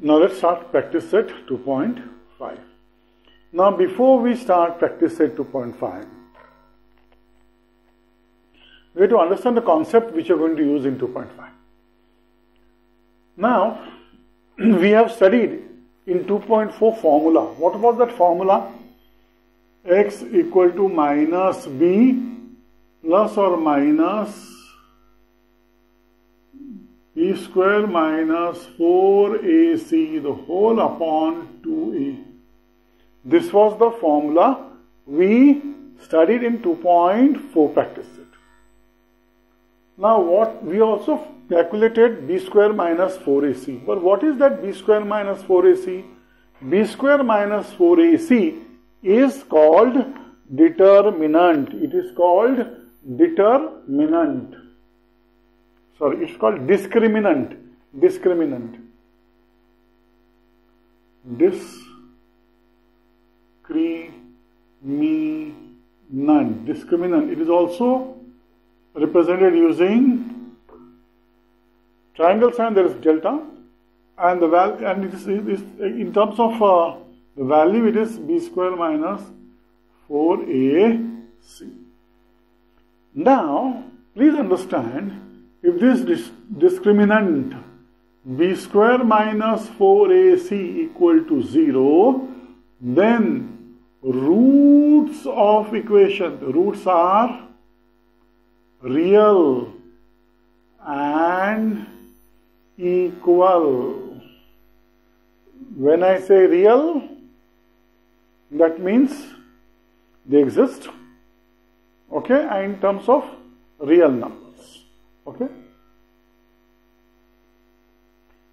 Now let's start practice set 2.5. Now before we start practice set 2.5, we have to understand the concept which we are going to use in 2.5. Now we have studied in 2.4 formula. What was that formula? X equal to minus b plus or minus b square minus 4ac the whole upon 2a. This was the formula we studied in 2.4 practice set. Now what we also calculated b square minus 4ac. But what is that b square minus 4ac? B square minus 4ac is called determinant. It is called determinant. Sorry, it's called discriminant. Discriminant. Discriminant. It is also represented using triangle sign. There is delta, and the value, and it is in terms of the value, it is b square minus 4ac. Now, please understand, if this discriminant b square minus 4ac equal to 0, then roots of equation, the roots are real and equal. When I say real, that means they exist, okay, and in terms of real numbers, okay.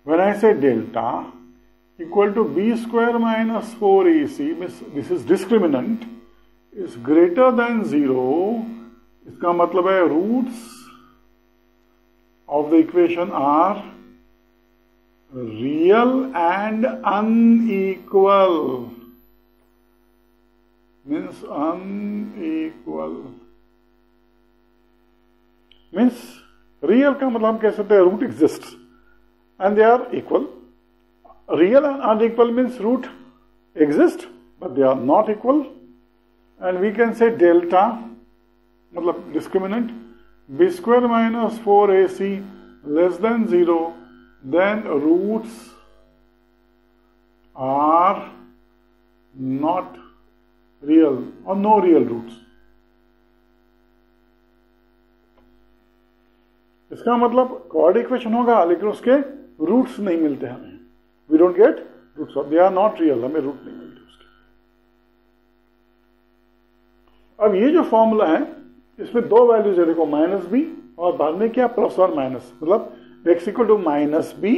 When I say delta equal to b square minus 4ac, means this is discriminant, is greater than 0, इसका मतलब है roots of the equation are real and unequal. Means unequal. Means real का मतलब हम कह सकते हैं root exists and they are equal. Real and unequal means root exist but they are not equal. And we can say delta, मतलब discriminant, b square minus 4ac less than 0, then roots are not real or no real roots. इसका मतलब quadratic equation होगा लेकिन उसके roots नहीं मिलते हमें. We don't get roots, they are not real, हमें root नहीं मिलते उसके. अब ये जो फॉर्मूला है इसमें दो वैल्यूज है, देखो माइनस बी और बाद में क्या प्लस और माइनस, मतलब x equal to minus B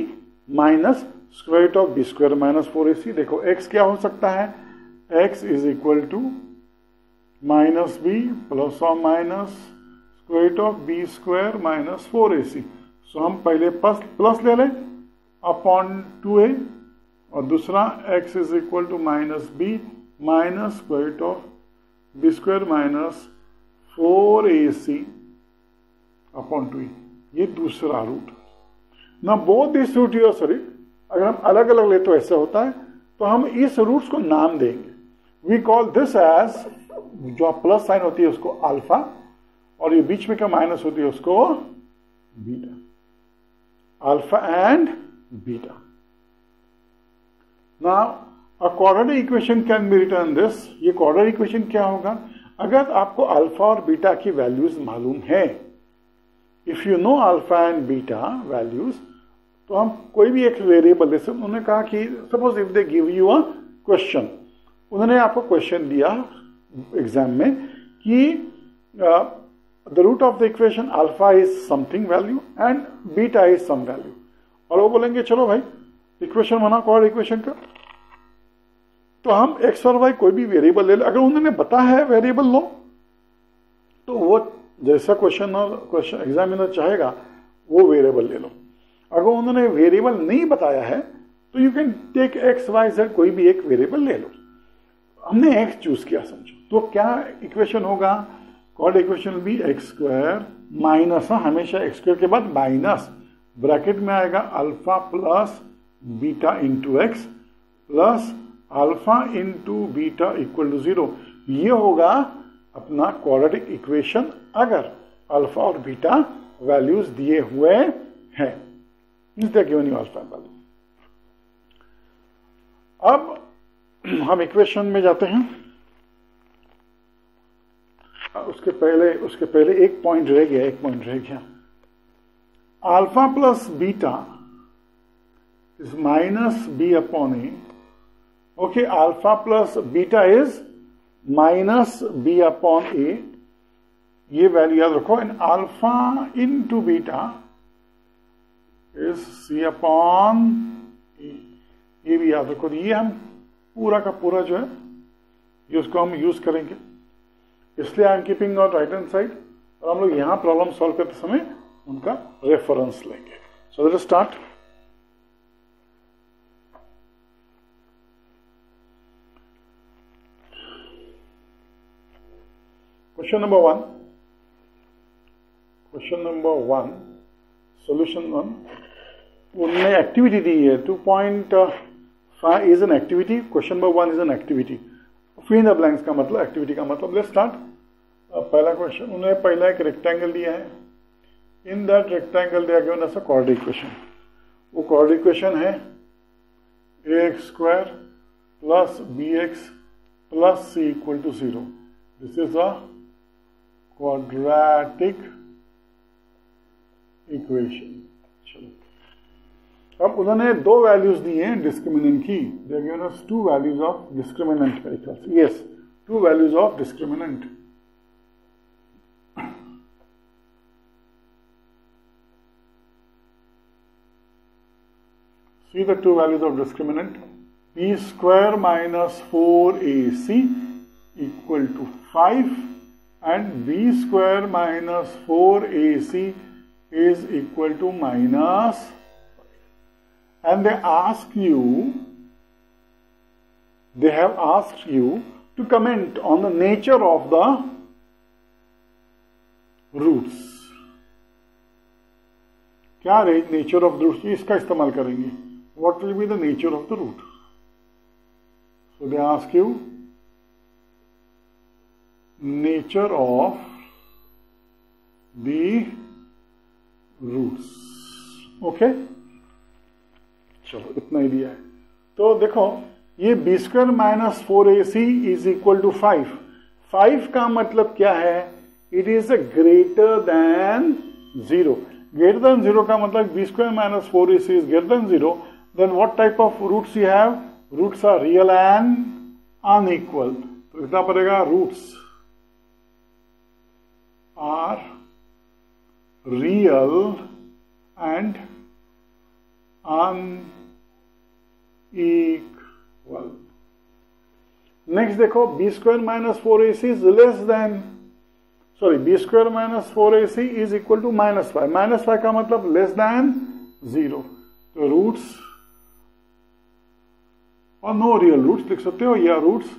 minus square root of B square minus 4ac. देखो x क्या हो सकता है, x is equal to minus B plus और minus square root of B square minus 4ac. So हम पहले plus ले लें अपॉन 2a और दूसरा x is equal to minus B minus square root of B square minus 4ac upon 2a. ये दूसरा root. ना both this root your sorry, अगर हम अलग अलग ले तो ऐसा होता है, तो हम इस रूट्स को नाम देंगे. वी कॉल दिस एज, जो प्लस साइन होती है उसको अल्फा और ये बीच में क्या माइनस होती है उसको beta. Alpha and beta. Now a quadratic equation can be written this. ये क्वाड्रेटिक इक्वेशन क्या होगा, अगर आपको अल्फा और बीटा की वैल्यूज मालूम है, if you know alpha and beta values, तो हम कोई भी एक वेरिएबल दे सकते. उन्होंने कहा कि suppose if they give you a question, उन्होंने आपको क्वेश्चन दिया एग्जाम में कि the root of the equation alpha is something value and beta is some value, और वो बोलेंगे चलो भाई इक्वेशन बना क्वाड्रेटिक इक्वेशन का, तो हम एक्स और वाई कोई भी वेरिएबल ले लो. अगर उन्होंने बताया है वेरिएबल लो, तो वो जैसा क्वेश्चन एग्जामिनर चाहेगा वो वेरिएबल ले लो. अगर उन्होंने वेरिएबल नहीं बताया है तो you can take x y z, कोई भी एक वेरिएबल ले लो. हमने एक्स चूज किया समझो, तो क्या इक्वेशन होगा, quadratic equation will be x square minus, हमेशा एक्स स्क्वायर के बाद माइनस, ब्रैकेट में आएगा alpha plus beta into x plus alpha into beta equal to 0। ये होगा अपना क्वाड्रेटिक इक्वेशन अगर अल्फा और बीटा वैल्यूज दिए हुए हैं। Given you alpha value. अब हम इक्वेशन में जाते हैं। उसके पहले एक पॉइंट रह गया। Alpha plus beta is minus B upon A. Okay, alpha plus beta is minus B upon A. ये वैल्यू याद रखो। And alpha into beta is C upon A. ये भी याद रखो। ये हम पूरा का पूरा जो है इसको हम यूज करेंगे, इसलिए I am keeping on right hand side. और हम लोग यहां प्रॉब्लम सॉल्व करते समय उनका रेफरेंस लेंगे। So let's start. Question number one solution 1। उनमें एक्टिविटी दी है 2.5 is an activity. Question number 1 is an activity. Fill in the blanks का मतलब एक्टिविटी का मतलब। Let's start. पहला क्वेश्चन, उन्हें पहला एक रेक्टेंगल दिया है। In that rectangle they are given us a quadratic equation. वो क्वाड्रेटिक इक्वेशन है ax square plus bx plus c equal to 0। This is a quadratic equation. चलो, अब उन्होंने दो वैल्यूज दी हैं डिस्क्रिमिनेंट की। They are given us 2 values of discriminant. Yes, 2 values of discriminant. See the 2 values of discriminant. B square minus 4AC equal to 5 and B square minus 4AC is equal to minus 5. And they have asked you to comment on the nature of the roots. क्या nature of roots, इसका इस्तेमाल करेंगे। What will be the nature of the root? So they ask you nature of the roots. Okay? चलो, इतना ही दिया है। तो देखो, ये b square minus 4ac is equal to 5। 5 का मतलब क्या है? It is greater than 0। Greater than 0 का मतलब b square minus 4ac is greater than 0। Then what type of roots you have? Roots are real and unequal. तो लिखना पड़ेगा roots are real and unequal. Next देखो, b square minus 4ac is less than, sorry, b square minus 4ac is equal to minus 5. Minus 5 का मतलब less than 0. तो roots और no real roots लिख सकते हो, या रूट्स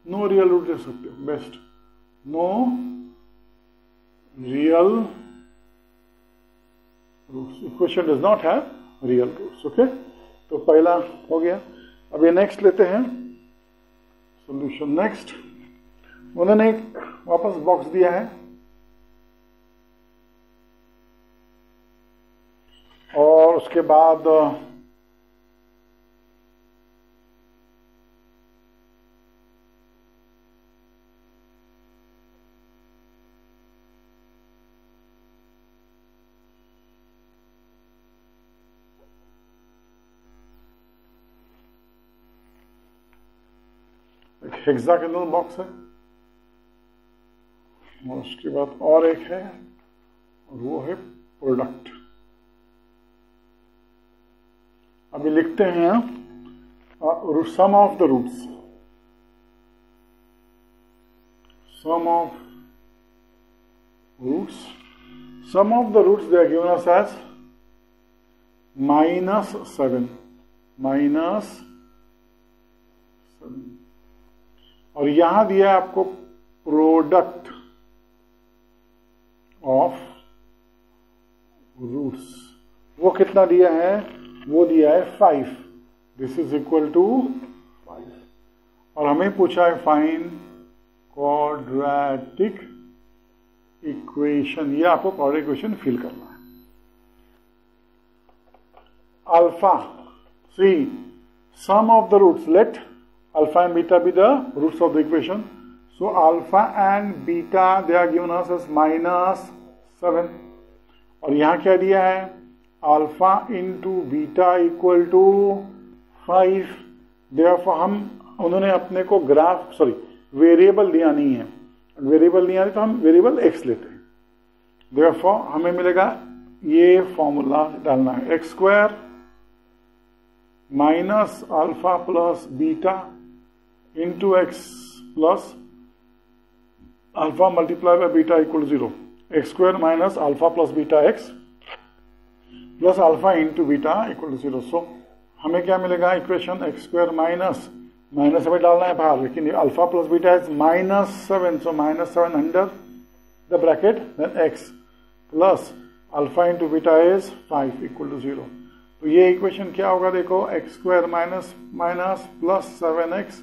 नो रियल रूट लिख सकते हो। Best, no real roots. Equation does not have real roots. Okay, तो पहला हो गया। अब ये नेक्स्ट लेते हैं सॉल्यूशन। नेक्स्ट उन्होंने एक वापस बॉक्स दिया है और उसके बाद हेक्सागोनल बॉक्स है और उसके बाद और एक है और वो है प्रोडक्ट। अभी लिखते हैं sum of the roots. Sum of the roots they are given us as -7 और यहां दिया आपको प्रोडक्ट ऑफ रूट्स। वो कितना दिया है? वो दिया है 5, दिस इज इक्वल टू 5, और हमें पूछा है फाइंड क्वाड्रेटिक इक्वेशन। ये आपको क्वाड्रेटिक इक्वेशन फिल करना है। Alpha, see sum of the roots, let alpha and beta be the roots of the equation. So alpha and beta they are given us as -7, और यहां क्या दिया है, alpha into beta equal to 5। Therefore उन्होंने अपने को graph variable दिया नहीं है, वेरिएबल नहीं आ रही तो हम वेरिएबल एक्स लेते हैं। देयरफॉर हमें मिलेगा, ये फॉर्मूला डालना है, x square minus alpha plus beta into x plus alpha multiply by beta equal to 0। X square minus alpha plus beta x plus alpha into beta equal to 0। So हमें क्या मिलेगा, equation x square minus हमें डालना है बाहर, लेकिन alpha plus beta is -7, so -7 under the bracket, then x plus alpha into beta is 5 equal to 0। तो ये इक्वेशन क्या होगा, देखो x square minus plus 7x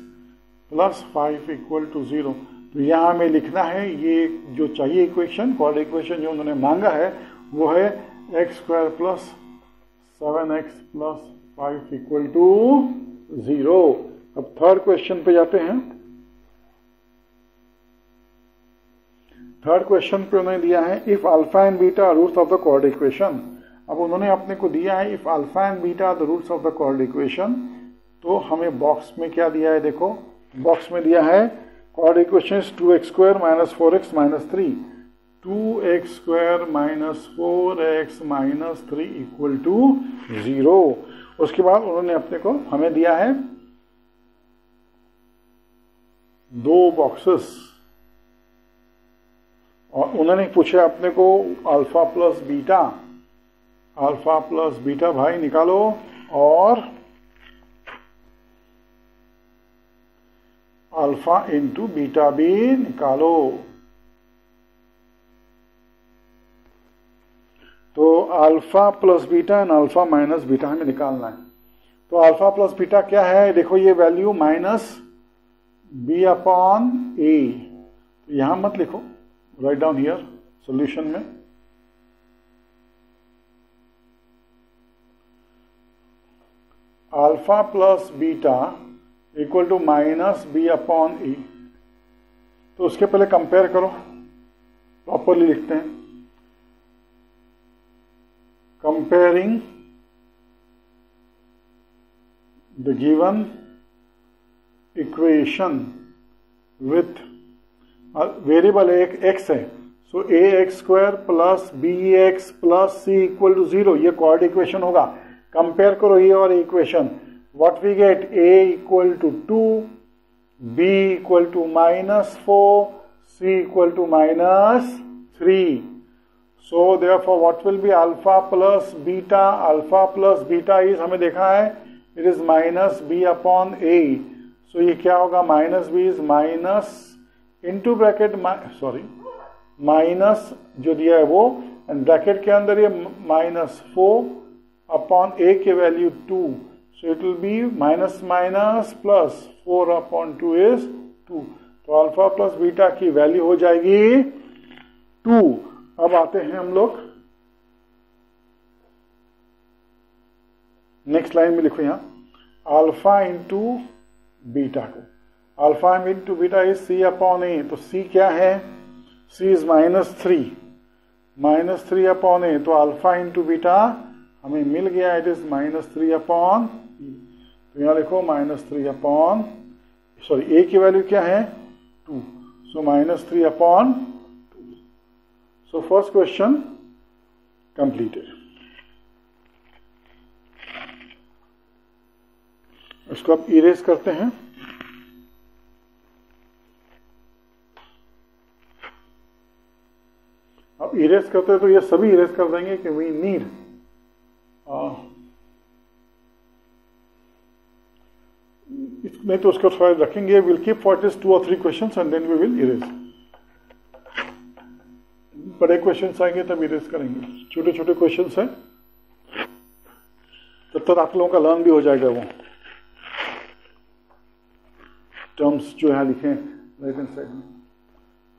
plus 5 equal to 0। तो यहाँ हमें लिखना है, ये जो चाहिए इक्वेशन, क्वाड्रेटिक इक्वेशन जो उन्होंने मांगा है वो है x square plus 7x plus 5 equal to 0। अब थर्ड क्वेश्चन पे जाते हैं। थर्ड क्वेश्चन पे उन्होंने दिया है if alpha and beta roots of the quadratic equation. अब उन्होंने अपने को दिया है if alpha and beta the roots of the quadratic equation, तो हमें बॉक्स में क्या दिया है, देखो बॉक्स में दिया है quadratic equation 2x square minus 4x minus 3, 2x square minus 4x minus 3 equal to 0। उसके बाद उन्होंने अपने को हमें दिया है 2 बॉक्सेस, और उन्होंने पूछा अपने को अल्फा प्लस बीटा भाई निकालो, और अल्फा इंटू बीटा भी निकालो। तो alpha plus beta and alpha minus beta हमें निकालना है। तो अल्फा प्लस बीटा क्या है, देखो ये value minus b upon a, यहां मत लिखो, राइट डाउन हियर सॉल्यूशन में। Alpha plus beta equal to minus b upon a। तो उसके पहले कंपेयर करो, प्रॉपरली लिखते हैं, comparing the given equation with variable एक x है, so ax square plus bx plus c equal to 0, ये क्वाड्रेटिक इक्वेशन होगा। कंपेयर करो ये और equation, what we get, a equal to 2, b equal to -4, c equal to -3। So therefore what will be alpha plus beta is, हमें देखा है it is minus b upon a। So ये क्या होगा, minus b is minus into bracket minus जो दिया है वो, एंड ब्रैकेट के अंदर ये -4 अपॉन a के value 2, so it will be minus plus 4 upon 2 is 2। तो अल्फा प्लस बीटा की वैल्यू हो जाएगी 2। अब आते हैं हम लोग नेक्स्ट लाइन में, लिखो यहां अल्फा इंटू बीटा को, alpha into beta is c upon a। तो c क्या है, c इज -3 अपॉन a, तो अल्फा इंटू बीटा हमें मिल गया, इट इज -3 अपॉन e। तो यहां लिखो -3 अपॉन, a की वैल्यू क्या है 2, सो -3 upon 2। So first question completed. इसको अब इरेज करते हैं। अब इरेज करते हैं तो ये सभी इरेज कर देंगे कि वी नीड नहीं तो उसको थोड़ा रखेंगे, will keep for at least 2 or 3 questions and then we will erase. बड़े क्वेश्चंस आएंगे तब इरेज करेंगे, छोटे छोटे क्वेश्चंस हैं तब तक आप लोगों का लर्न भी हो जाएगा वो टर्म्स जो है लिखे राइट हैंड साइड में।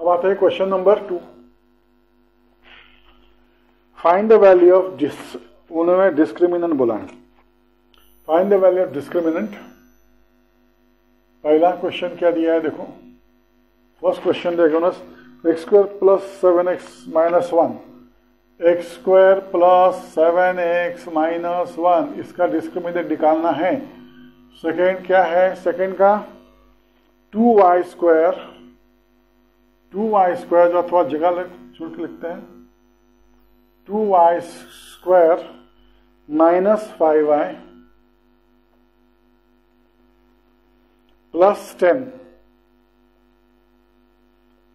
अब आता है question number 2। Find the value of उन्होंने डिस्क्रिमिनेंट बोला है। Find the value of discriminant. पहला क्वेश्चन क्या दिया है देखो, फर्स्ट क्वेश्चन देखो ना, x square plus 7x minus 1, x square plus 7x minus 1, इसका डिस्क्रिमिनेंट निकालना है। सेकेंड क्या है, सेकेंड का 2y स्क्वायर जो थोड़ा जगह छोड़ के लिखते हैं, 2y square minus 5y plus 10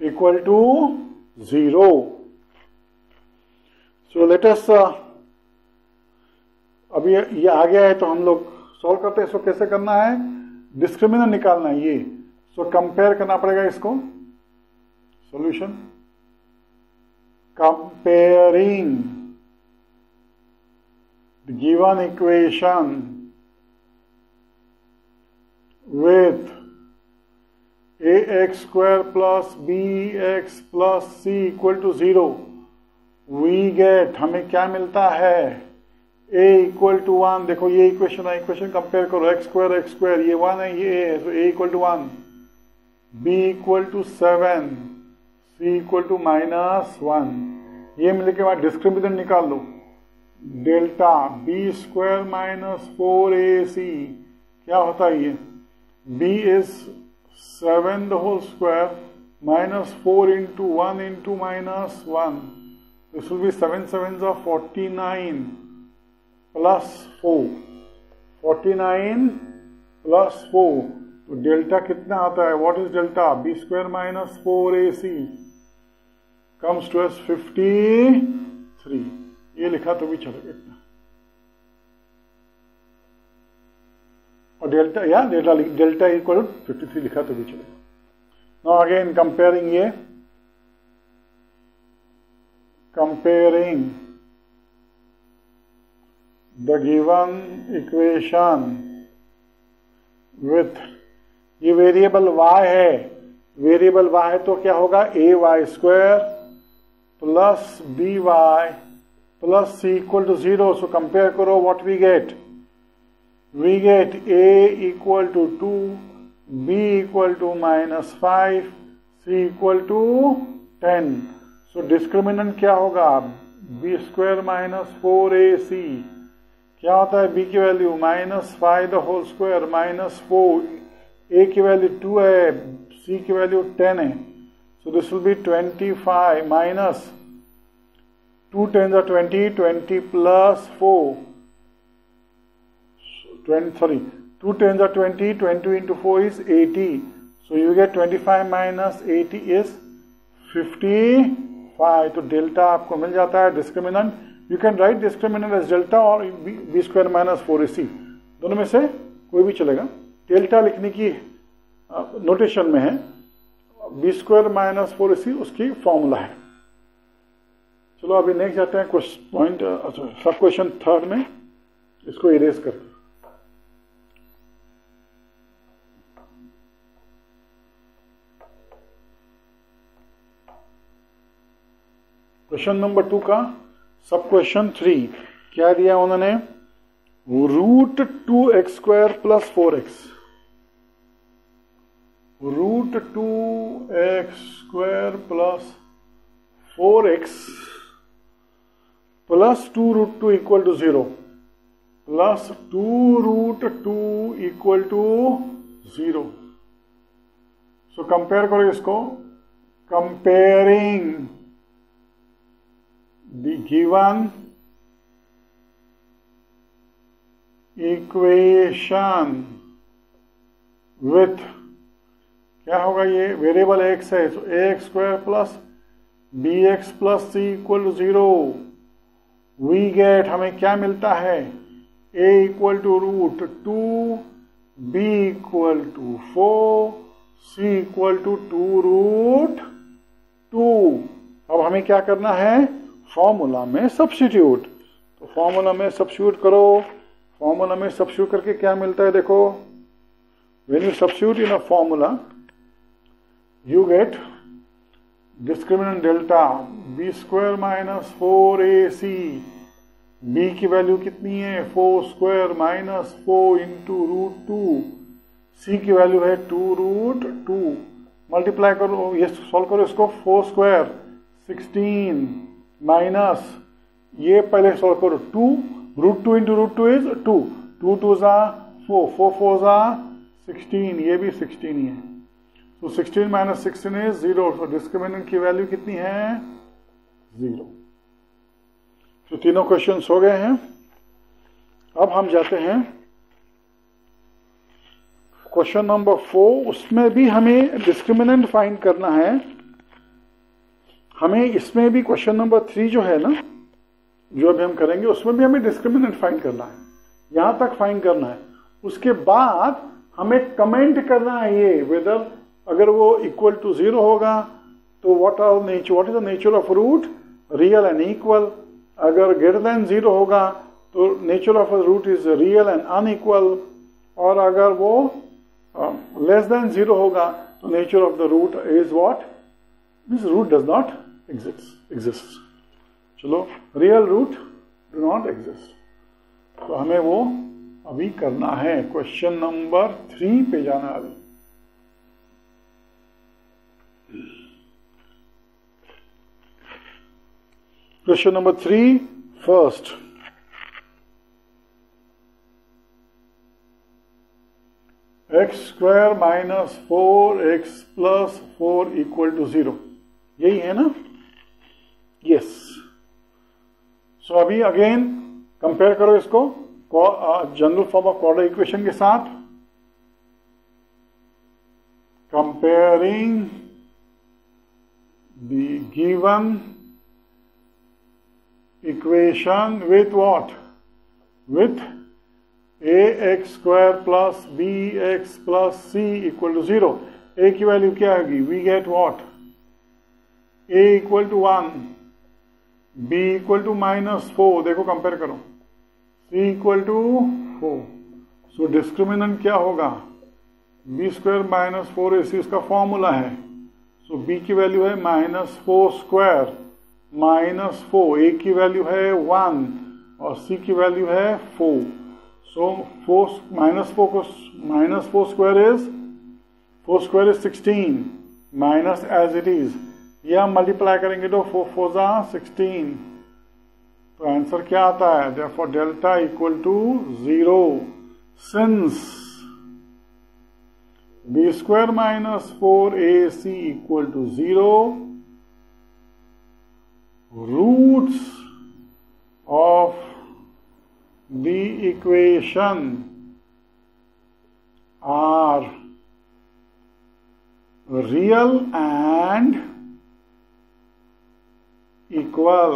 equal to 0। So let us, अब ये आ गया है तो हम लोग सॉल्व करते हैं। इसको कैसे करना है, डिस्क्रिमिनेंट निकालना है ये। सो कंपेयर करना पड़ेगा इसको, solution comparing the given equation with ax square plus bx plus c equal to 0, we get, हमें क्या मिलता है, a equal to 1। देखो ये इक्वेशन है, इक्वेशन कंपेयर करो, x square ये 1 है, ये a है, तो a equal to 1, b equal to 7, c equal to minus 1। ये मिलने के बाद डिस्क्रिमिनेंट निकाल लो, delta b square minus 4ac क्या होता है ये, b is 7 the whole square minus 4 into 1 into minus 1. This will be 7 sevens are 49 plus 4. 49 plus 4. तो डेल्टा कितना आता है, what is delta? b square minus 4ac comes to us 53. ये लिखा तो भी चलेगा इतना। और डेल्टा इक्वल 53 लिखा तो भी चलेगा। नाउ अगेन कंपेयरिंग ये, comparing the given equation with, ये वेरिएबल y है, वेरिएबल y है तो क्या होगा, ay square plus by plus c equal to 0। So compare करो, what we get, we get a equal to 2, b equal to minus 5, c equal to 10। so discriminant क्या होगा, b square minus 4ac क्या होता है, b की value minus 5 the whole square minus 4, a की value 2 है, c की value 10 है। so this will be 25 minus 2 10s are 20, 20 plus 4, 2 10s are 20, 20 into 4 is 80. So you get 25 minus 80 is 55. तो delta आपको मिल जाता है discriminant. You can write discriminant as delta और बी स्क्वायर माइनस 4ac, दोनों में से कोई भी चलेगा। डेल्टा लिखने की नोटेशन में है, बी स्क्वायर माइनस 4ac उसकी फॉर्मूला है। चलो अभी नेक्स्ट जाते हैं पॉइंट, सब क्वेश्चन थर्ड में, इसको इरेज करते हैं। क्वेश्चन नंबर 2 का सब क्वेश्चन 3 क्या दिया उन्होंने, root 2x square plus 4x, root 2x square plus 4x plus 2 root 2 equal to 0, plus 2 root 2 equal to 0। So compare करो इसको, comparing the given equation with, क्या होगा, ये वेरिएबल x है, so ax square plus bx plus c equal to 0। We get, हमें क्या मिलता है, a equal to root 2, b equal to 4, c equal to 2 root 2। अब हमें क्या करना है, फॉर्मूला में सब्स्टिट्यूट। तो फॉर्मूला में सब्स्टिट्यूट करो, फॉर्मूला में सब्स्टिट्यूट करके क्या मिलता है देखो, when you substitute in a formula you get discriminant delta b square minus 4ac, B की वैल्यू कितनी है 4 स्क्वायर माइनस 4 इंटू रूट 2, सी की वैल्यू है 2 रूट 2, मल्टीप्लाई करो, ये सॉल्व करो इसको, 4 स्क्वायर 16 माइनस ये पहले सॉल्व करो 2 रूट 2 इंटू रूट 2 इज 2, 2 2 जा 4, 4 4 जा 16, ये भी 16 ही है, तो 16 माइनस 16 इज 0, तो डिस्क्रिमिनेंट की वैल्यू कितनी है 0। तो तीनों क्वेश्चंस हो गए हैं। अब हम जाते हैं क्वेश्चन नंबर 4, उसमें भी हमें डिस्क्रिमिनेंट फाइंड करना है। हमें इसमें भी क्वेश्चन नंबर 3 जो है ना, जो अभी हम करेंगे, उसमें भी हमें डिस्क्रिमिनेंट फाइंड करना है, यहां तक फाइंड करना है। उसके बाद हमें कमेंट करना है ये वेदर अगर वो इक्वल टू 0 होगा तो what is the nature of root, real and equal. अगर ग्रेटर देन 0 होगा तो nature of root is real and unequal, और अगर वो लेस देन 0 होगा तो nature of the root is what, this root does not exist. चलो, real root do not exist, तो हमें वो अभी करना है। क्वेश्चन नंबर 3 पे जाना है अभी। Question number 3 first, x square minus 4x plus 4 equal to 0, यही है ना? यस। सो अभी अगेन कंपेयर करो इसको general form of quadratic equation के साथ। Comparing the given equation with what, with ax square plus bx plus c equal to 0। a की value क्या होगी, we get what, a equal to 1, b equal to -4, देखो compare करो, c equal to 4। So discriminant क्या होगा, b square minus 4ac, इसका formula है। सो b की वैल्यू है -4 स्क्वायर माइनस 4, a की वैल्यू है 1 और c की वैल्यू है 4। So 4 square is 16 minus as it is, ये हम मल्टीप्लाई करेंगे तो 4 4 जा 16, तो आंसर क्या आता है, therefore delta equal to 0। Since b square minus 4ac equal to 0, roots of the equation are real and equal।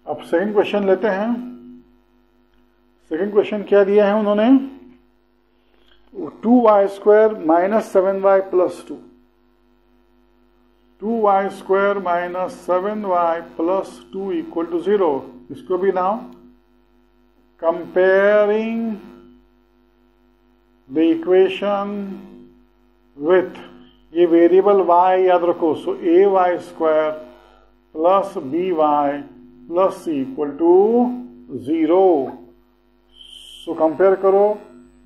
अब सेकंड क्वेश्चन लेते हैं। सेकंड क्वेश्चन क्या दिया है उन्होंने, 2y square minus 7y plus 2, 2y square minus 7y plus 2 equal to 0। इसको भी now comparing the equation with, ये वेरिएबल y याद रखो, so ay square plus by plus c equal to 0। So compare करो,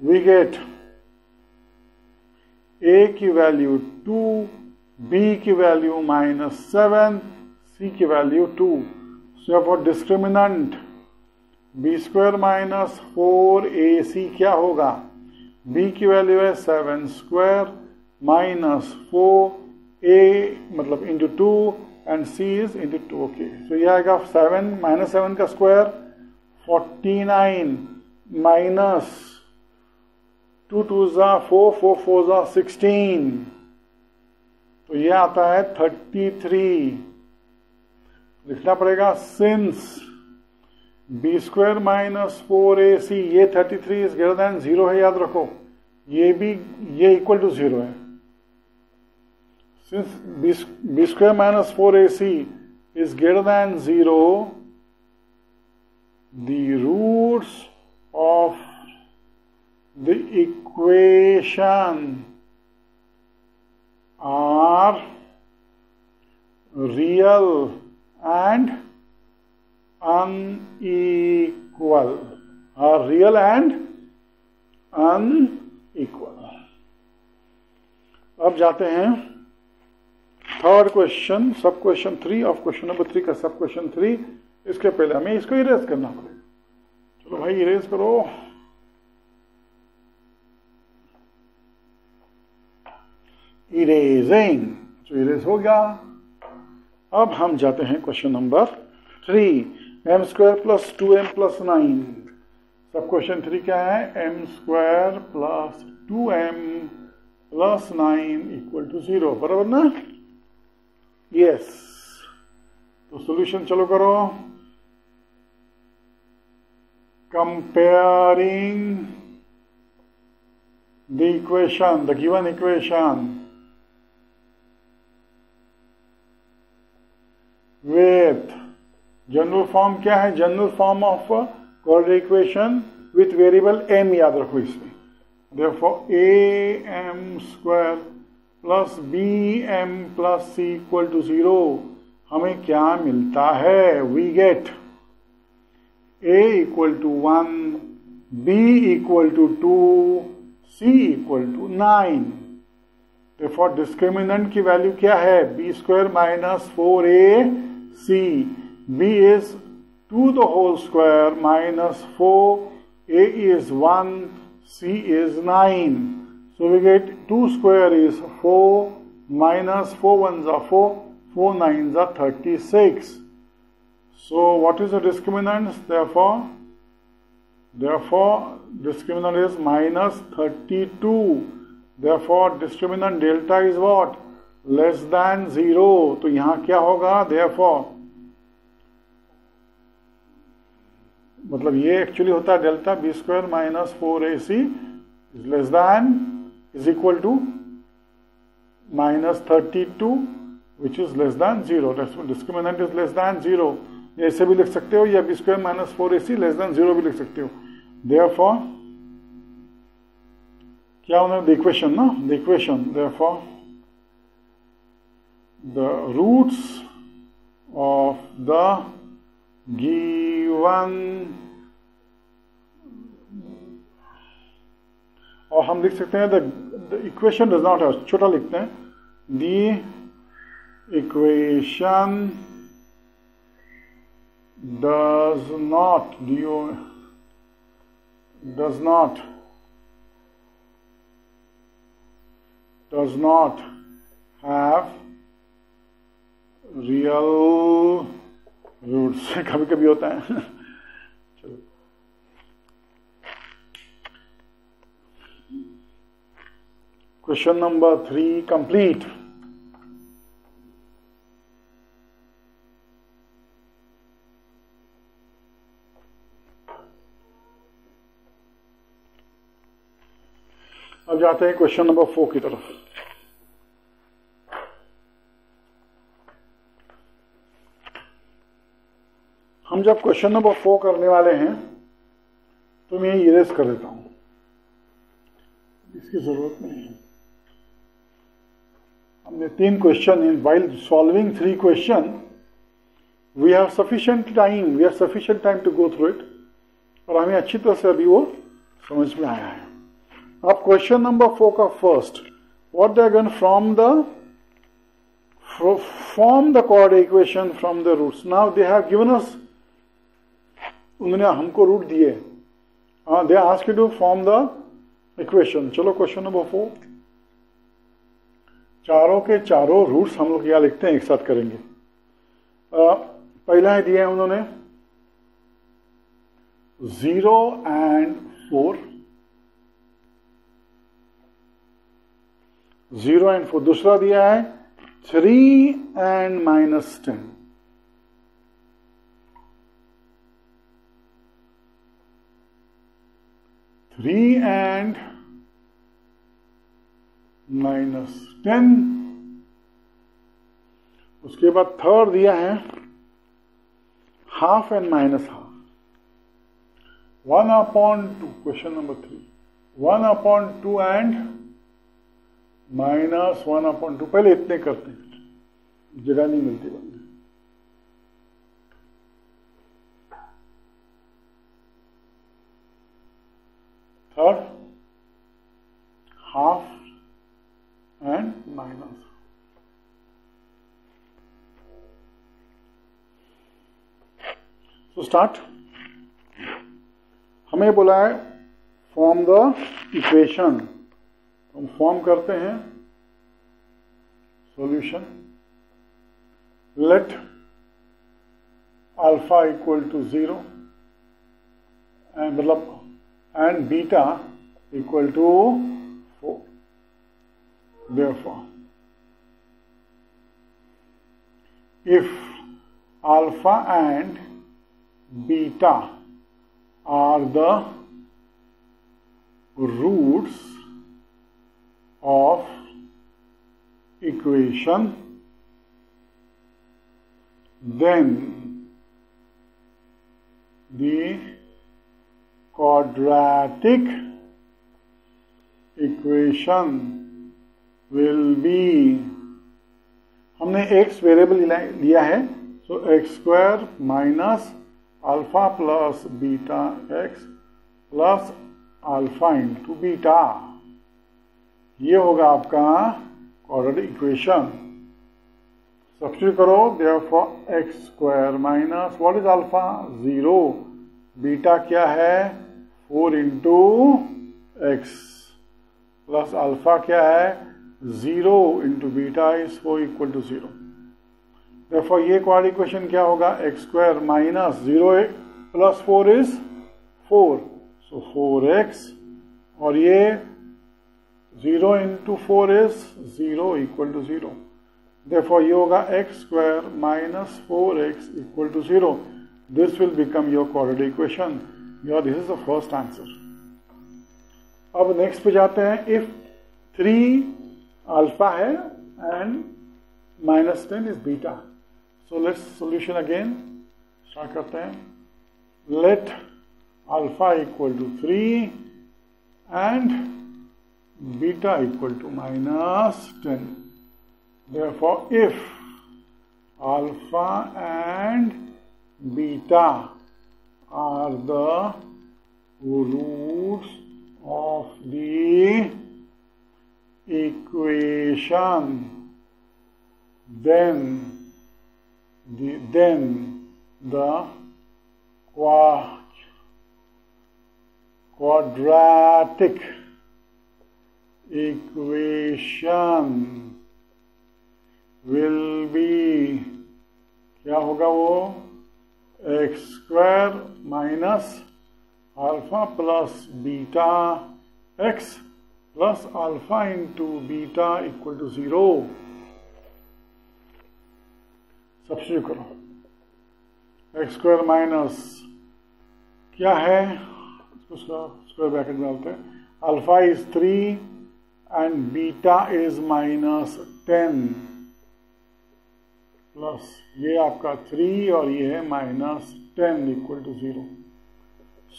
वी गेट a की value 2, b की value -7, c की value 2। So for discriminant b square minus 4ac क्या होगा, b की वैल्यू है 7 स्क्वायर माइनस 4a मतलब into 2 and c is into 2। Okay, so ये आएगा 7 -7 का स्क्वायर 49 माइनस 2 2 जा 4 4 4 जा 16, तो ये आता है 33। लिखना पड़ेगा since b square minus 4ac, ये 33 इज ग्रेटर देन 0 है, याद रखो, ये भी ये इक्वल टू 0 है। Since b square minus 4ac is greater than 0, equation are real and unequal. Are real and unequal. अब जाते हैं थर्ड क्वेश्चन, सब क्वेश्चन 3 ऑफ क्वेश्चन नंबर 3 का सब क्वेश्चन 3। इसके पहले हमें इसको इरेज करना पड़ेगा। चलो भाई इरेज करो। इरेजिंग, तो इरेज हो गया। अब हम जाते हैं question number 3, m square plus 2m plus 9। Sub question 3 क्या है? m square plus 2m plus 9 equal to 0, बराबर ना? यस। तो सॉल्यूशन चलो करो। Comparing the equation, the given equation with general form क्या है? General form of coordinate equation with variable m, याद रखो इसमें। therefore am square plus bm plus c equal to 0। हमें क्या मिलता है? We get a equal to 1, b equal to 2, c equal to 9। therefore discriminant की वैल्यू क्या है? b square minus 4ac। b is 2 the whole square minus 4, a is 1, c is 9. So we get 2 square is 4 minus 4 ones are 4, 4 nines are 36. So what is the discriminant? Therefore discriminant is minus 32. Therefore discriminant delta is what? Less than 0. तो यहां क्या होगा? Therefore मतलब ये actually होता है delta b square minus 4ac is less than is equal to minus 32 which is less than 0। Discriminant is less than 0। ऐसे भी लिख सकते हो या b square minus 4ac less than 0 भी लिख सकते हो। देयरफॉर क्या होना? द इक्वेशन ना, the equation. Therefore the roots of the given, और हम लिख सकते हैं the equation does not have, छोटा लिखते हैं, the equation does not have real roots. कभी कभी होता है। चलो क्वेश्चन नंबर 3 कंप्लीट। अब जाते हैं क्वेश्चन नंबर 4 की तरफ। हम जब क्वेश्चन नंबर 4 करने वाले हैं तो मैं इरेज कर देता हूं, इसकी जरूरत नहीं है। हमने 3 question in while solving 3 question we have sufficient time to go through it, और हमें अच्छी तरह से अभी वो समझ में आया है। अब क्वेश्चन नंबर 4 का first, what they are going form the coordinate equation from the roots. Now they have given us, उन्होंने हमको रूट दिए, they ask you to form the equation. चलो क्वेश्चन नंबर 4, चारों के चारों रूट्स हम लोग यहाँ लिखते हैं, एक साथ करेंगे। पहला है दिया है उन्होंने 0 and 4, 0 and 4। दूसरा दिया है 3 and minus 10। Three and minus 10। उसके बाद थर्ड दिया है half and minus half, 1/2। Question number 3, 1/2 and -1/2। पहले इतने करते हैं, जगह नहीं मिलती बनने। Third half and minus. तो स्टार्ट। हमें बोला है फॉर्म द इक्वेशन, हम फॉर्म करते हैं solution. Let alpha equal to 0 and मतलब and beta equal to 4। Therefore, if alpha and beta are the roots of equation, then the quadratic equation will be, हमने x variable लिया है, so x square minus alpha plus beta x plus alpha into beta, ये होगा आपका quadratic equation. Substitute करो, therefore x square minus what is alpha 0, beta क्या है 4 into x plus alpha क्या है 0 into beta is 4 equal to 0। देखो ये क्वाड्रेटिक इक्वेशन क्या होगा, x square minus 0 plus 4 is 4, so 4x, और ये 0 इंटू 4 इज 0 इक्वल टू 0। देखो ये होगा x square minus 4x equal to 0। This will become your quadratic equation, your this is the first answer. अब next पे जाते हैं। इफ 3 अल्फा है and -10 is beta, so let's solution again start करते हैं। Let alpha equal to 3 and beta equal to -10। Therefore if alpha and beta are the roots of the equation, then the quadratic equation will be, क्या होगा वो, x square minus alpha plus beta x plus alpha into beta equal to 0। Substitute करो, x square minus क्या है, इसको square bracket डालते हैं, alpha is 3 and beta is -10 plus ये आपका 3 और ये है -10 equal to 0।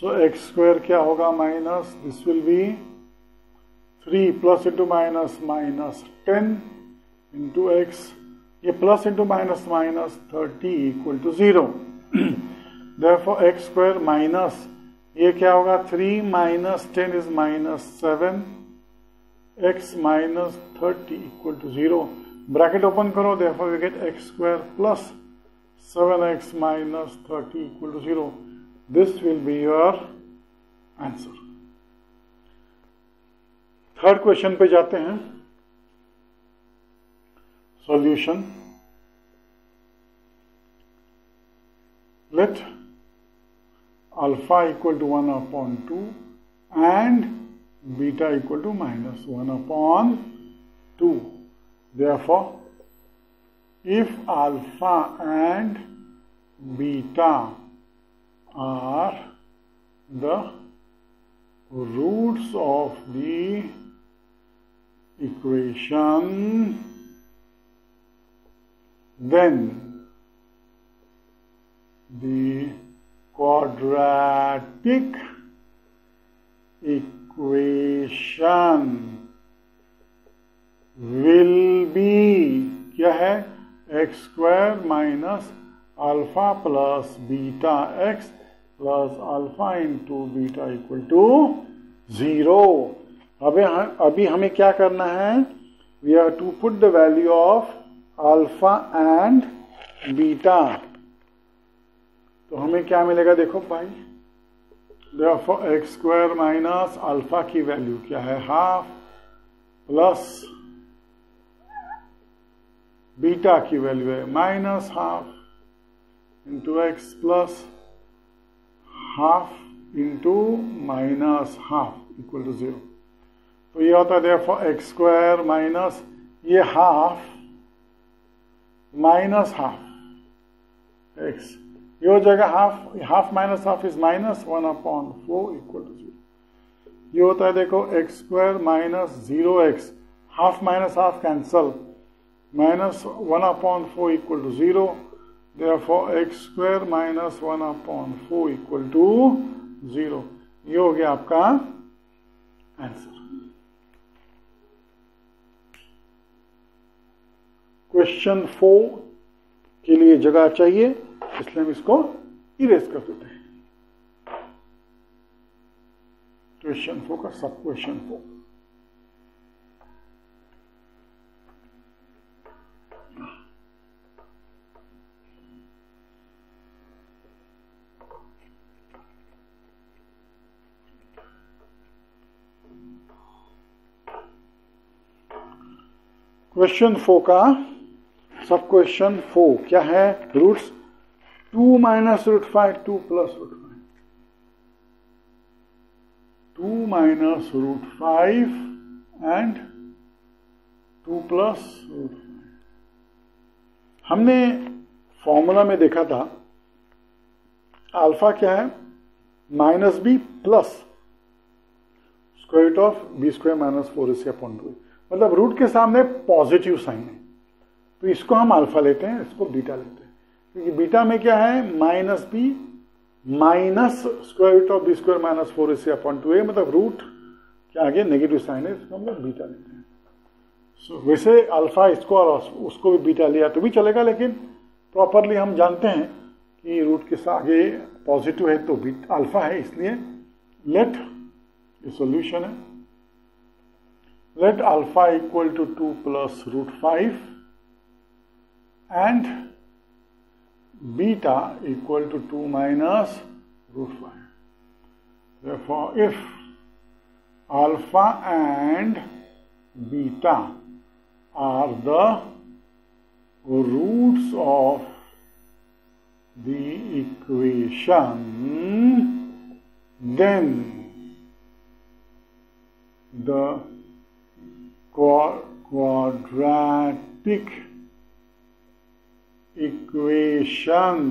So x square क्या होगा minus, this will be 3 plus into minus -10 into x, ये plus into minus 30 equal to 0। Therefore x square minus ये क्या होगा 3 - 10 is -7, X -30 equal to 0। Bracket open करो, therefore we get X square plus 7x -30 equal to 0। This will be your answer. Third question पे जाते हैं। Solution, let alpha equal to 1/2 and beta equal to -1/2। Therefore, if alpha and beta are the roots of the equation, then the quadratic equation will be क्या है, x square minus alpha plus beta x plus alpha into beta equal to 0। अभी हमें क्या करना है, we have to put the value of alpha and beta. तो हमें क्या मिलेगा, देखो भाई, therefore x square minus alpha की वैल्यू क्या है, हाफ प्लस बीटा की वैल्यू है minus half into x plus half into minus half equal to 0। तो ये होता है therefore एक्स स्क्वायर माइनस ये हाफ माइनस हाफ एक्स, ये हो जाएगा half minus half is minus 1/4 equal to 0। ये होता है देखो x square minus 0x, half minus half cancel, minus 1/4 equal to 0। Therefore x square minus 1/4 equal to 0। ये हो गया आपका आंसर। क्वेश्चन 4 के लिए जगह चाहिए, इसलिए हम इसको इरेज कर देते हैं। क्वेश्चन 4 का सब क्वेश्चन 4। क्वेश्चन 4 का सब क्वेश्चन 4 क्या है, roots 2 minus root 5, 2 plus root 5, 2 minus root 5 and 2 plus root 5। हमने फॉर्मूला में देखा था अल्फा क्या है, minus B plus square root of B square minus 4ac/2, मतलब रूट के सामने पॉजिटिव साइन है, तो इसको हम अल्फा लेते हैं, इसको बीटा लेते हैं, क्योंकि बीटा में क्या है, minus B minus square root of B square minus 4ac/2a, मतलब रूट के आगे नेगेटिव साइन है, इसको हम लोग बीटा लेते हैं। वैसे अल्फा इसको और उसको भी बीटा लिया तो भी चलेगा, लेकिन प्रॉपरली हम जानते हैं कि रूट के आगे पॉजिटिव है तो बीटा अल्फा है, इसलिए लेट, ये सोल्यूशन है, let alpha equal to 2 plus root 5 and beta equal to 2 minus root 5. Therefore, if alpha and beta are the roots of the equation, then the quadratic equation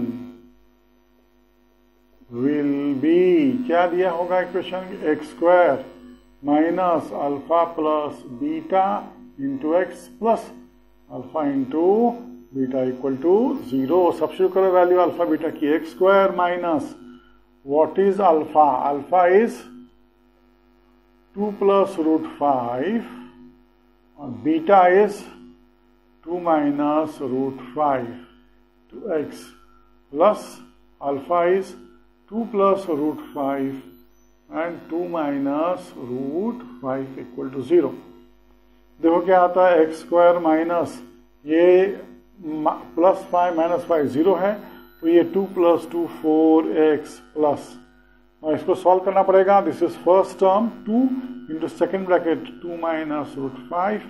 will be, क्या दिया होगा equation, x square minus alpha plus beta into x plus alpha into beta equal to 0। Substitute करो value alpha beta की, x square minus what is alpha, alpha is 2 plus root 5 और beta is 2 minus root 5 to x plus alpha is 2 plus root 5 and 2 minus root 5 equal to 0। देखो क्या आता है, x square minus ये plus 5 minus 5 0 है, तो ये 2 plus 2 4x plus, और इसको सॉल्व करना पड़ेगा। This is first term 2 into second bracket 2 minus root 5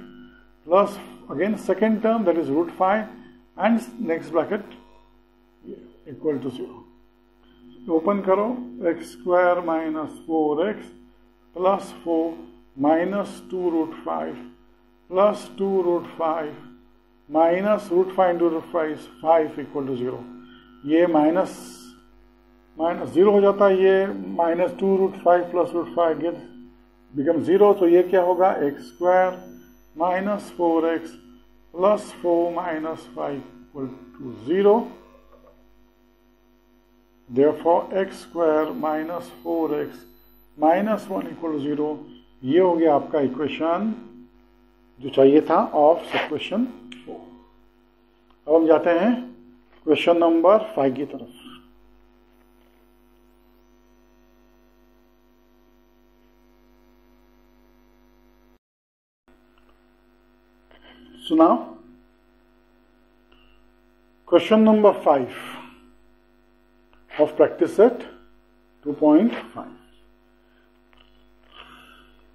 plus again second term that is root 5 and next bracket equal to 0. Open करो, x square minus 4x plus 4 minus 2 root 5 plus 2 root 5 minus root 5 into root 5 is 5 equal to 0. ये minus 0 हो जाता है, ये minus 2 root 5 plus root 5 gets become 0, तो ये क्या होगा, x square minus 4x plus 4 minus 5 equal to 0। Therefore x square minus 4x minus 1 equal to 0। ये हो गया आपका इक्वेशन जो चाहिए था ऑफ सब क्वेश्चन 4। अब हम जाते हैं क्वेश्चन नंबर 5 की तरफ। सुना question number 5 of practice set 2.5।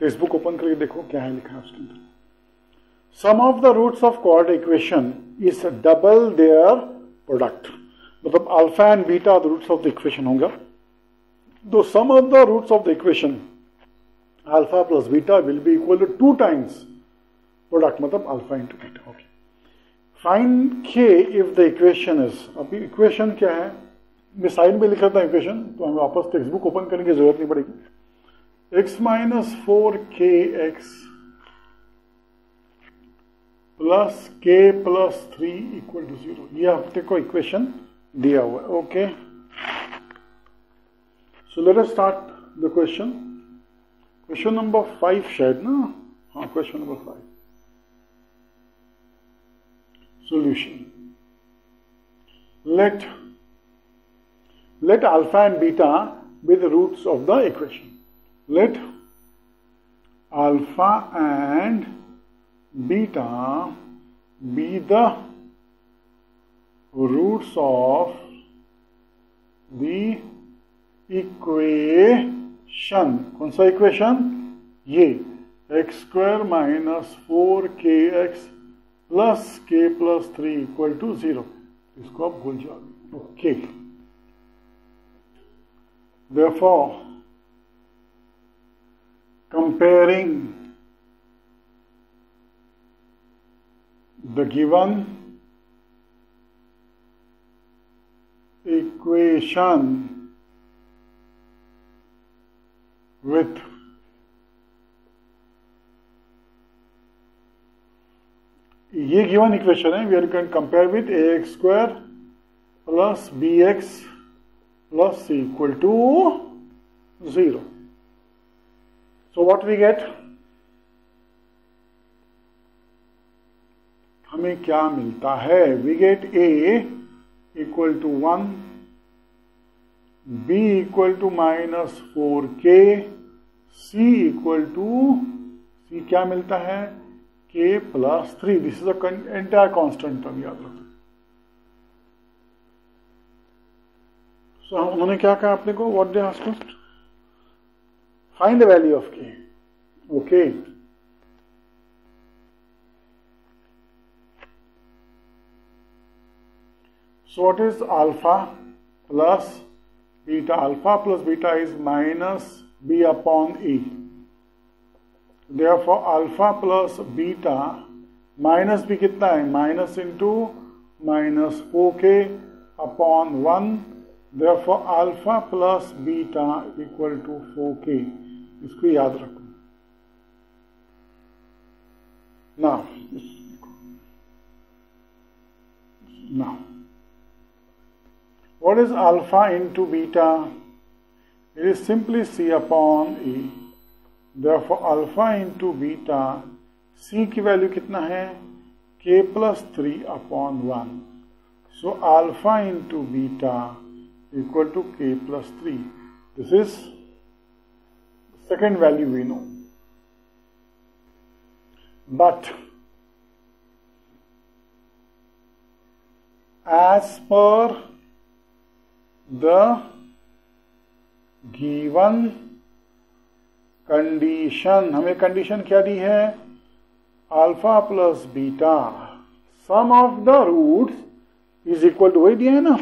Text book open करके देखो क्या है लिखा है उसके अंदर। Sum of the roots of coordinate equation is double their product, मतलब alpha and beta the roots of the equation होगा। तो sum of the roots of the equation alpha plus beta will be equal to 2 times product, मतलब alpha into beta. Okay, find K if the equation is, अभी equation क्या है मैं side में लिख लेता हूं इक्वेशन, तो हमें वापस टेक्स्ट बुक ओपन करने की जरूरत नहीं पड़ेगी। x minus 4kx plus k plus 3 equal to 0, ये आपके को इक्वेशन दिया हुआ है। Okay, so let us start the question. Question number 5 शायद ना, हाँ question number 5। Solution. Let alpha and beta be the roots of the equation. Let alpha and beta be the roots of the equation. कौन सा equation? ये x square minus 4kx plus k plus 3 equal to 0, इसको आप भूल जाओगे। Okay, therefore comparing the given equation with ये given equation है, we are going compare with ax square plus bx plus c equal to 0। So what we get, हमें क्या मिलता है? We get a equal to 1, b equal to minus 4k, c equal to, c क्या मिलता है? k plus 3। This is a entire constant term, याद रखो। So उन्होंने क्या कहा अपने को? What they asked us? Find the value of k। Okay, so what is alpha plus beta? Alpha plus beta is minus b upon a। Therefore alpha plus beta minus b कितना है? Minus into minus 4k upon 1। Therefore alpha plus beta equal to 4k, इसको याद रखो। Now what is alpha into beta? It is simply c upon a। Therefore alpha into beta, c की value कितना है? k plus 3 upon 1। So alpha into beta equal to k plus 3. This is second value we know. But as per the given condition, हमें condition क्या दी है? Alpha plus beta sum of the roots is equal to, वही दिया है ना,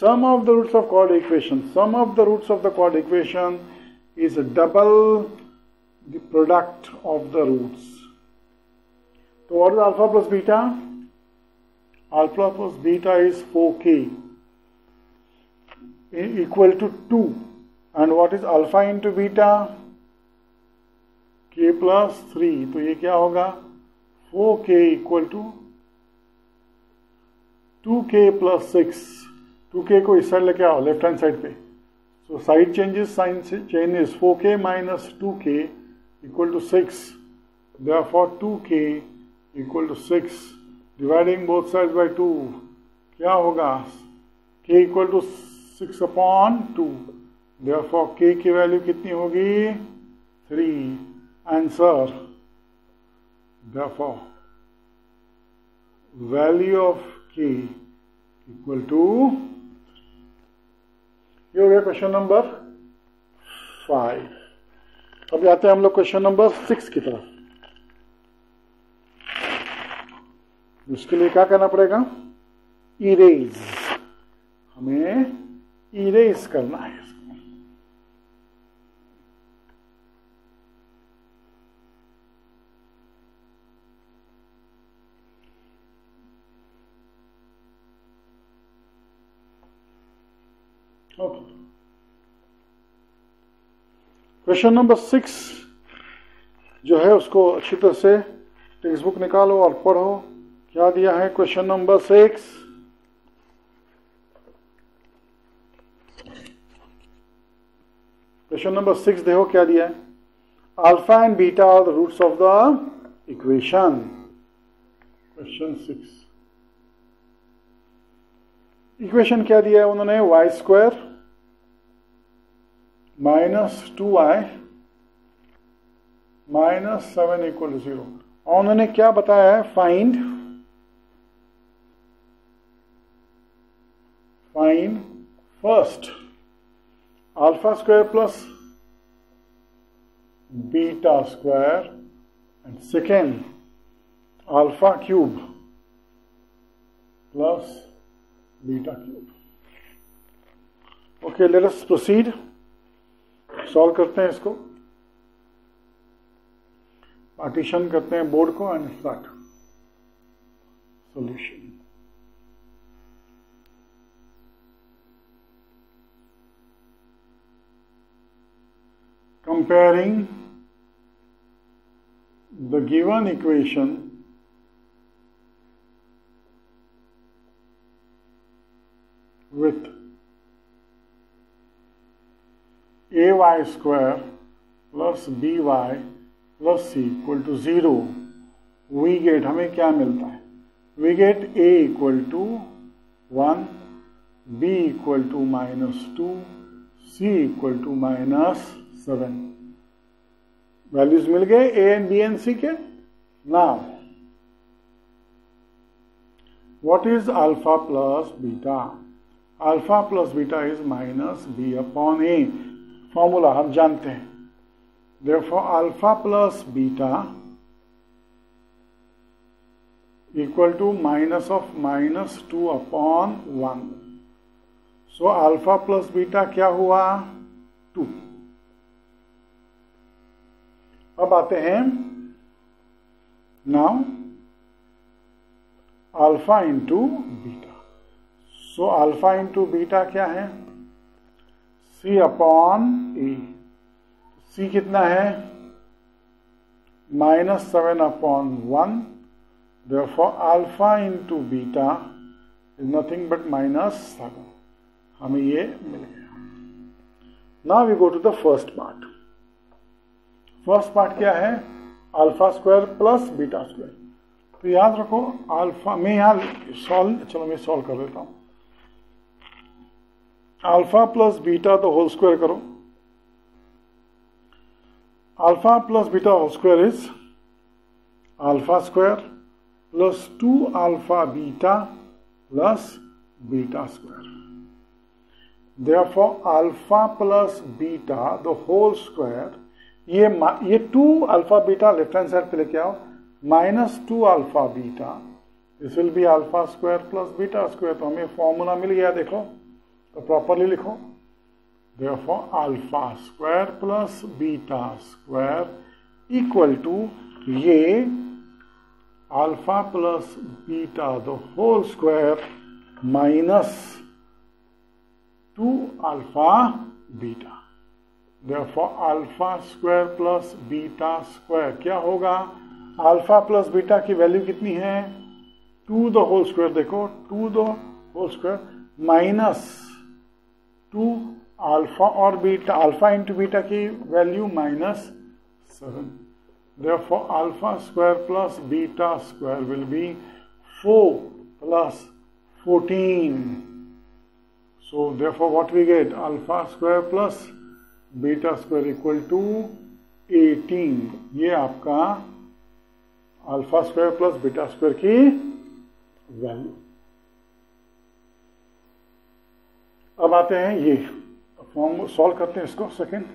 sum of the roots of coordinate equation. Sum of the roots of the coordinate equation is double the product of the roots. तो what is alpha plus beta? Alpha plus beta is 4k equal to 2, and what is alpha into beta? k plus 3। तो ये क्या होगा? 4k equal to 2k plus 6। 2k को इस side लेके आओ, left hand side पे। So side changes, sign changes, 4k minus 2k equal to 6। Therefore 2k equal to 6. Dividing both sides by 2, क्या होगा? k equal to 6 upon 2. Therefore k की value कितनी होगी? 3. Answer. Therefore value of k equal to 3. ये हो गया question number 5. अब आते हैं हम लोग क्वेश्चन नंबर 6 की तरफ. उसके लिए क्या करना पड़ेगा? इरेज. हमें इरेज करना है इसको. ओके. क्वेश्चन नंबर 6 जो है उसको अच्छी तरह से टेक्स्ट बुक निकालो और पढ़ो. क्या दिया है क्वेश्चन नंबर 6? क्वेश्चन नंबर 6 देखो क्या दिया है. Alpha and beta are the roots of the equation. Question 6 equation क्या दिया है उन्होंने? Y square minus 2i minus 7 equal to 0. और उन्होंने क्या बताया है? Find first alpha square plus beta square and second alpha cube plus beta cube. Okay, let us proceed. Solve करते हैं इसको. पार्टीशन करते हैं बोर्ड को and start solution. Comparing the given equation with ay square plus by plus c equal to 0, we get, हमें क्या मिलता है? We get a equal to 1, b equal to minus 2, c equal to minus 7. Values मिल गए a and b and c के. Now what is alpha plus beta? Alpha plus beta is minus b upon a. Formula हम जानते हैं. Therefore alpha plus beta equal to minus of minus 2 upon 1. So alpha plus beta क्या हुआ? 2. अब आते हैं now alpha into beta. So alpha into beta क्या है? C upon a. सी कितना है? Minus 7 upon 1. Therefore alpha into beta is nothing but minus 7. हमें ये मिल गया. Now we go to the first part. First part क्या है? Alpha square plus beta square. तो याद रखो अल्फा में यहां चलो मैं सॉल्व कर देता हूं. अल्फा प्लस बीटा तो होल स्क्वायर करो. Alpha plus beta whole square is alpha square plus 2 alpha beta plus beta square. Therefore alpha plus beta the whole square. ये 2 alpha beta left hand side पे लेके आओ. Minus 2 alpha beta. This will be alpha square plus beta square. तो हमें formula मिल गया. देखो तो प्रॉपरली लिखो. Therefore alpha square plus beta square equal to ये alpha plus beta the whole square minus 2 alpha beta. Therefore alpha square plus beta square क्या होगा? अल्फा प्लस बीटा की वैल्यू कितनी है? 2 द होल स्क्वायर. देखो 2 the whole square minus 2 alpha और beta. Alpha into beta की value minus 7. therefore alpha square plus beta square will be 4 plus 14. So therefore what we get, alpha square plus beta square equal to 18. ये आपका alpha square plus beta square की value. अब आते हैं ये form solve करते हैं इसको। Second,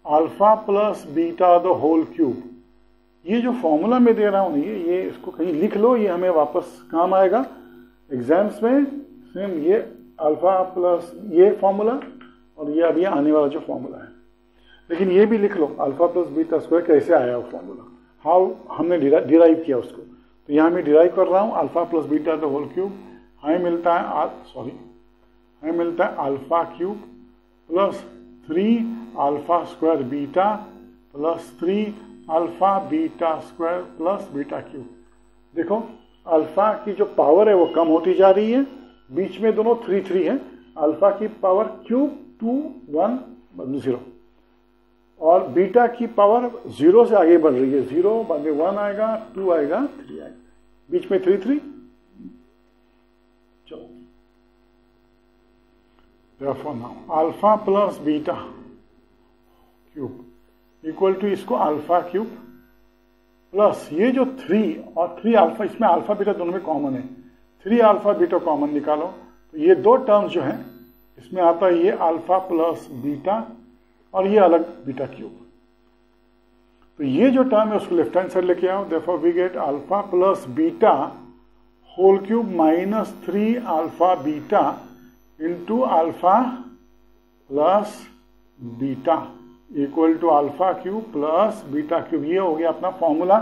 alpha plus beta the whole cube, ये जो फॉर्मूला मैं दे रहा हूं ये इसको कहीं लिख लो, ये हमें वापस काम आएगा एग्जाम्स में। सेम ये अल्फा प्लस ये फॉर्मूला और ये अभी आने वाला जो फॉर्मूला है, लेकिन ये भी लिख लो अल्फा प्लस बीटा स्क्वायर कैसे आया वो फॉर्मूला, हाउ हमने डिराइव किया उसको। तो यहाँ मैं डिराइव कर रहा हूँ alpha plus beta the whole cube, हमें मिलता है alpha cube plus 3 alpha square beta plus 3 alpha beta square plus beta cube. देखो अल्फा की जो पावर है वो कम होती जा रही है, बीच में दोनों 3 3 है, अल्फा की पावर क्यूब 2 1 0 और बीटा की पावर 0 से आगे बढ़ रही है, 0 बाद में 1 आएगा, 2 आएगा, 3 आएगा, बीच में 3 3। चलो therefore now alpha plus beta cube equal to इसको अल्फा क्यूब प्लस ये जो 3 और 3 अल्फा, इसमें अल्फा बीटा दोनों में कॉमन है, 3 अल्फा बीटा कॉमन निकालो तो ये दो टर्म्स जो हैं इसमें आता है ये अल्फा प्लस बीटा और ये अलग बीटा क्यूब। तो ये जो टर्म है उसको लेफ्ट हैंड साइड लेके आओ, therefore we get alpha plus beta whole cube minus 3 alpha beta into alpha plus beta equal to alpha cube plus beta cube. ये हो गया अपना फॉर्मूला।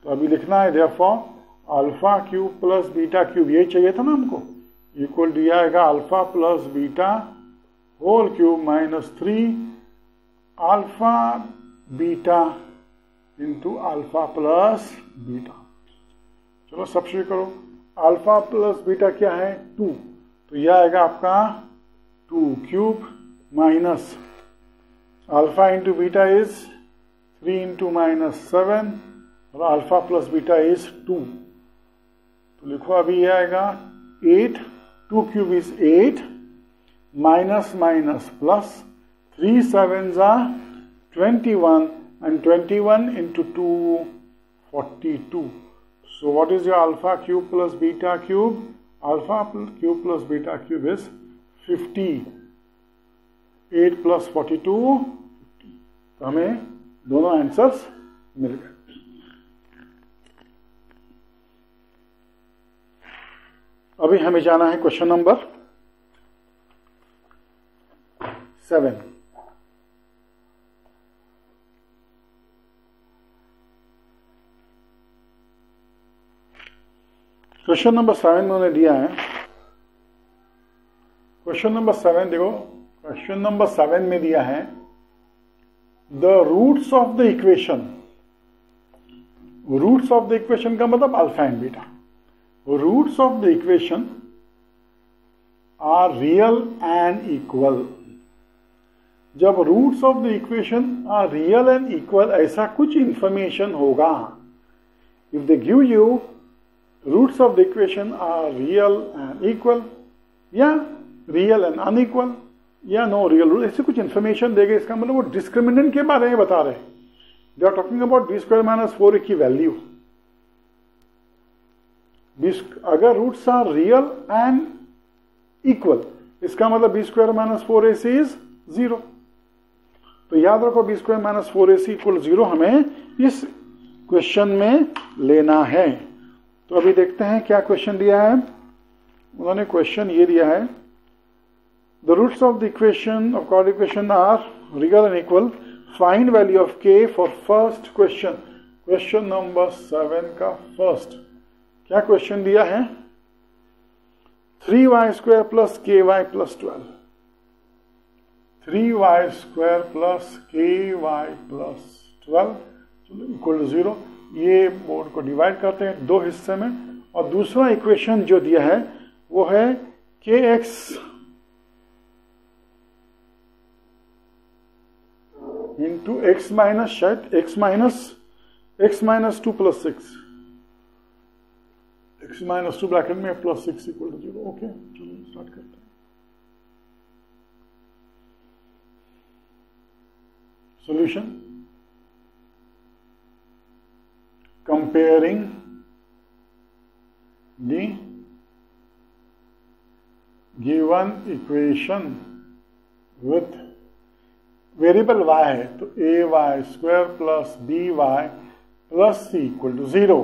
तो अभी लिखना है therefore alpha cube plus beta cube, ये चाहिए था ना हमको, इक्वल दिया आएगा alpha plus beta whole cube minus 3 alpha beta into alpha plus beta. चलो सब्स्टिट्यूट करो, अल्फा प्लस बीटा क्या है 2, तो यह आएगा आपका 2 cube minus alpha into beta is 3 into minus 7 और अल्फा प्लस बीटा इज 2। तो लिखो अभी यह आएगा 8, 2 cube is 8 minus minus plus 3 7s are 21 and 21 into 2 42. So what is your alpha cube plus beta cube? Alpha cube plus beta cube is 50. 8 plus 42 50. तो हमें दोनों answers मिल गए। अभी हमें जाना है क्वेश्चन नंबर 7। क्वेश्चन नंबर 7 उन्होंने दिया है। क्वेश्चन नंबर 7 देखो, क्वेश्चन नंबर 7 में दिया है the roots of the equation. Roots of the equation का मतलब alpha and beta. Roots of the equation are real and equal. जब roots of the equation are real and equal ऐसा कुछ information होगा, if they give you roots of the equation are real and equal या real and unequal या no real root, ऐसे कुछ information देगा, इसका मतलब वो डिस्क्रिमिनेंट के बारे में बता रहे हैं। They are talking about b square minus 4a की वैल्यू। अगर roots are real and equal, इसका मतलब b square minus 4ac is 0। तो याद रखो b square minus 4ac equal 0 हमें इस क्वेश्चन में लेना है। तो अभी देखते हैं क्या क्वेश्चन दिया है। उन्होंने क्वेश्चन ये दिया है the roots of the equation of coordinate equation are real and equal, find value of k for first question. Question number 7 का फर्स्ट क्या क्वेश्चन दिया है 3y square plus ky plus 12। 3y square plus ky plus 12 equal to 0। ये board को divide करते हैं दो हिस्से में, और दूसरा इक्वेशन जो दिया है वो है kx इंटू एक्स माइनस शायद X minus 2 plus 6, X minus 2 bracket में प्लस 6 इक्वल टू 0। ओके, चलो स्टार्ट करते हैं। Solution, comparing the given equation with variable y है तो A Y square plus B Y plus C equal to 0।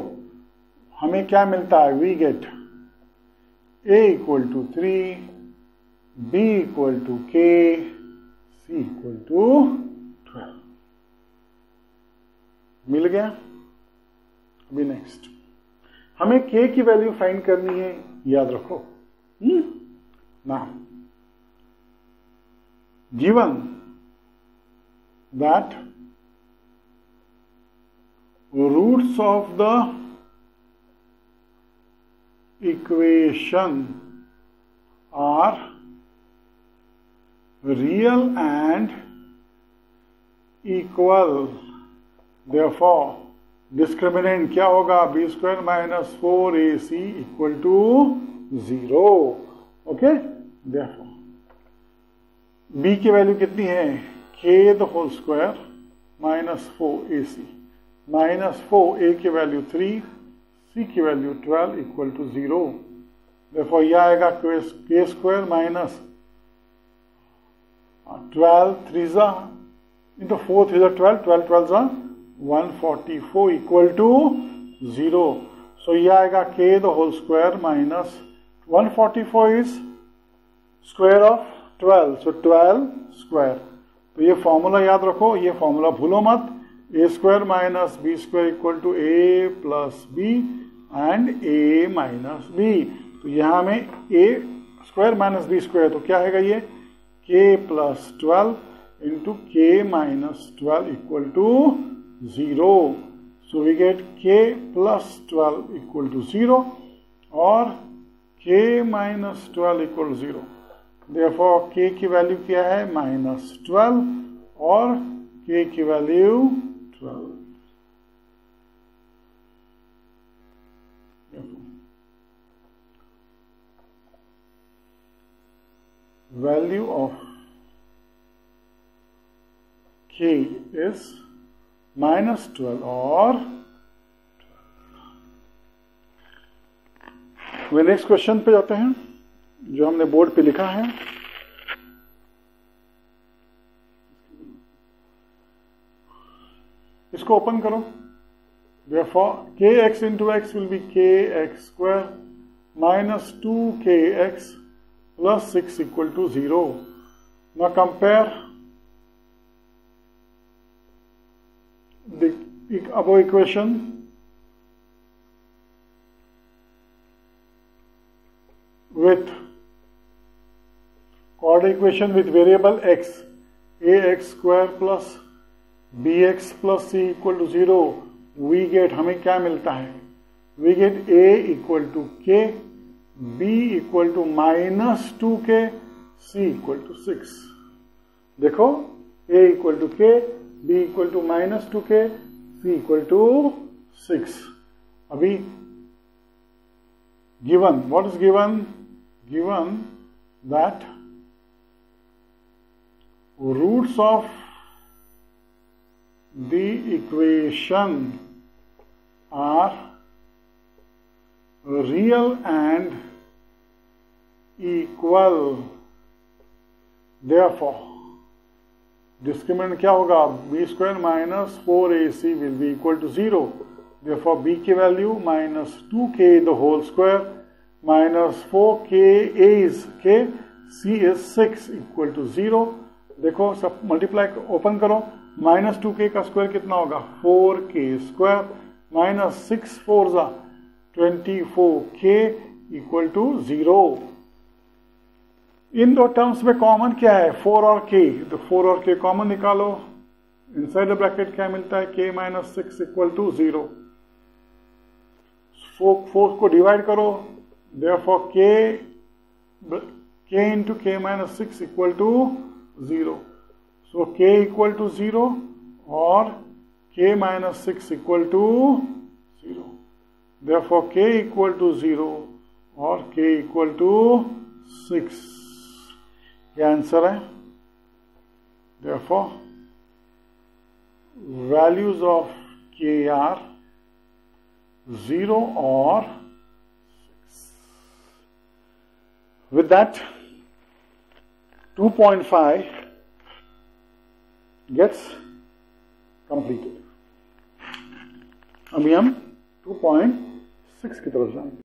हमें क्या मिलता है? We get a equal to 3, b equal to k, c equal to 12। मिल गया। अभी नेक्स्ट हमें k की वैल्यू फाइंड करनी है, याद रखो। Now, given that roots of the equation are real and equal, therefore discriminant क्या होगा? b square minus 4ac equal to 0। Okay, therefore b की वैल्यू कितनी है? k the whole square minus 4ac minus 4a की value 3, c की value 12 equal to 0। therefore यह आएगा k square minus 12 3 into 4 3 12, 12 12 144 equal to 0। So यह आएगा k the whole square minus 144 is square of 12, so 12 square। तो ये formula याद रखो, ये फॉर्मूला भूलो मत। a square minus b square equal to a plus b and a minus b. तो यहाँ में a square minus b square, तो क्या है ये? k plus 12 into k minus 12 equal to 0। सो we get k plus 12 equal to 0 और k minus 12 equal 0। therefore k की वैल्यू क्या है? माइनस 12 और k की value 12। Of of k is minus 12 और वे नेक्स्ट क्वेश्चन पे जाते हैं जो हमने बोर्ड पे लिखा है। इसको ओपन करो। therefore kx into x will be kx square minus 2kx plus 6 equal to 0। now compare the above equation with coordinate equation with variable x, ax square plus bx plus c equal to 0। we get, हमें क्या मिलता है? we get a equal to k, b equal to minus 2k, c equal to 6। देखो a equal to k, b equal to minus 2k, c equal to 6। अभी given, what is given? given that roots of the equation are real and equal, therefore discriminant क्या होगा? b square minus 4ac will be equal to 0। therefore b की value minus 2k the whole square minus 4k a is k, c is 6 equal to 0। देखो सब multiply open करो। Minus 2k का square कितना होगा? 4k square minus 6 4 24k equal to 0। इन दो terms में कॉमन क्या है? 4 और k, तो 4 और k कॉमन निकालो। इनसाइड द ब्रैकेट क्या मिलता है? k minus 6 equal to 0। 4 को डिवाइड करो, therefore k into k minus 6 equal to 0। So k equal to 0 or k minus 6 equal to 0. Therefore k equal to 0 or k equal to 6. क्या answer है? Therefore values of k are 0 or 6. With that, 2.5 gets completed. अभी हम 2.6 की तरफ जाएंगे.